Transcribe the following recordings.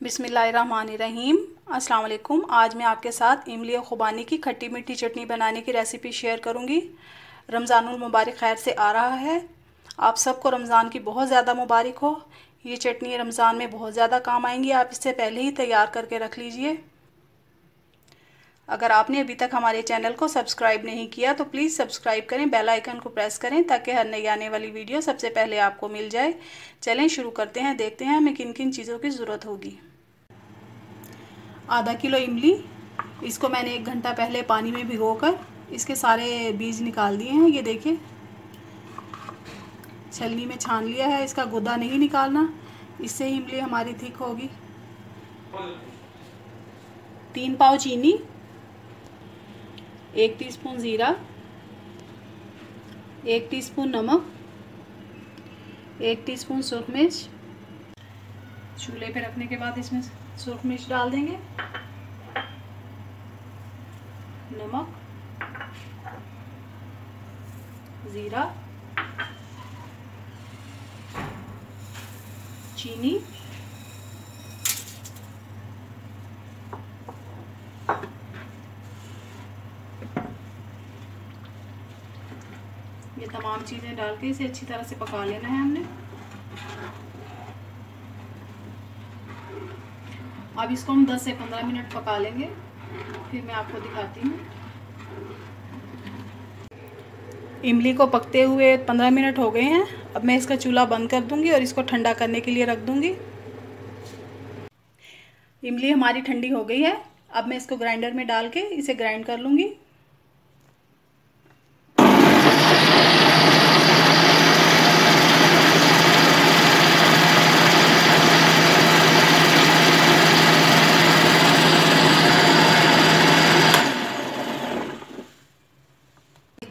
बिस्मिल्लाहिर्रहमानिर्रहीम। अस्सलाम वालेकुम। आज मैं आपके साथ इमली और खुबानी की खट्टी मीठी चटनी बनाने की रेसिपी शेयर करूंगी। रमज़ानुल मुबारक खैर से आ रहा है। आप सबको रमज़ान की बहुत ज़्यादा मुबारक हो। ये चटनी रमज़ान में बहुत ज़्यादा काम आएंगी। आप इससे पहले ही तैयार करके रख लीजिए। अगर आपने अभी तक हमारे चैनल को सब्सक्राइब नहीं किया तो प्लीज़ सब्सक्राइब करें, बेल आइकन को प्रेस करें ताकि हर नई आने वाली वीडियो सबसे पहले आपको मिल जाए। चलें शुरू करते हैं। देखते हैं हमें किन किन चीज़ों की ज़रूरत होगी। आधा किलो इमली, इसको मैंने 1 घंटा पहले पानी में भिगोकर इसके सारे बीज निकाल दिए हैं। ये देखिए, छलनी में छान लिया है। इसका गुदा नहीं निकालना, इससे ही इमली हमारी थिक होगी। 3 पाव चीनी, 1 टीस्पून ज़ीरा, 1 टीस्पून नमक, 1 टीस्पून सूरख मिर्च। चूल्हे पे रखने के बाद इसमें सूरख मिर्च डाल देंगे, नमक, ज़ीरा, चीनी, ये तमाम चीज़ें डाल के इसे अच्छी तरह से पका लेना है हमने। अब इसको हम 10 से 15 मिनट पका लेंगे, फिर मैं आपको दिखाती हूँ। इमली को पकते हुए 15 मिनट हो गए हैं। अब मैं इसका चूल्हा बंद कर दूंगी और इसको ठंडा करने के लिए रख दूंगी। इमली हमारी ठंडी हो गई है। अब मैं इसको ग्राइंडर में डाल के इसे ग्राइंड कर लूंगी।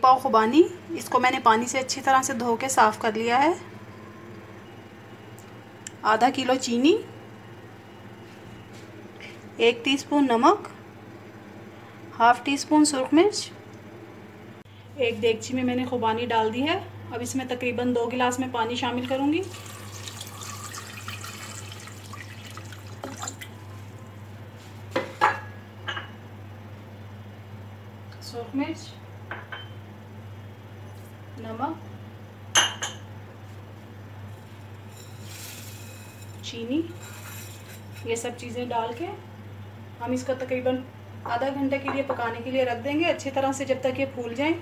पाव खुबानी, इसको मैंने पानी से अच्छी तरह से धो के साफ़ कर लिया है। आधा किलो चीनी, 1 टीस्पून नमक, हाफ टीस्पून सूरख मिर्च। एक देगची में मैंने खुबानी डाल दी है। अब इसमें तकरीबन 2 गिलास में पानी शामिल करूंगी। सूरख मिर्च, नमक, चीनी, ये सब चीज़ें डाल के हम इसको तकरीबन आधा घंटे के लिए पकाने के लिए रख देंगे, अच्छी तरह से, जब तक ये फूल जाए।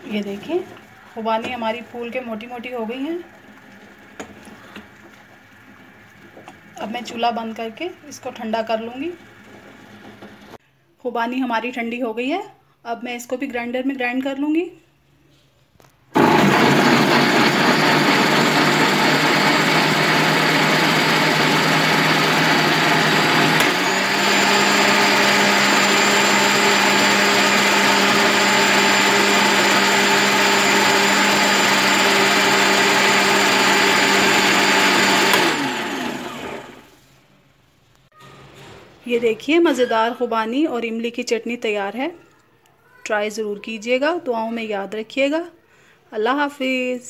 ये देखिए, खुबानी हमारी फूल के मोटी मोटी हो गई हैं। अब मैं चूल्हा बंद करके इसको ठंडा कर लूँगी। खुबानी हमारी ठंडी हो गई है। अब मैं इसको भी ग्राइंडर में ग्राइंड कर लूँगी। ये देखिए, मज़ेदार खुबानी और इमली की चटनी तैयार है। ट्राई ज़रूर कीजिएगा। दुआओं में याद रखिएगा। अल्लाह हाफिज़।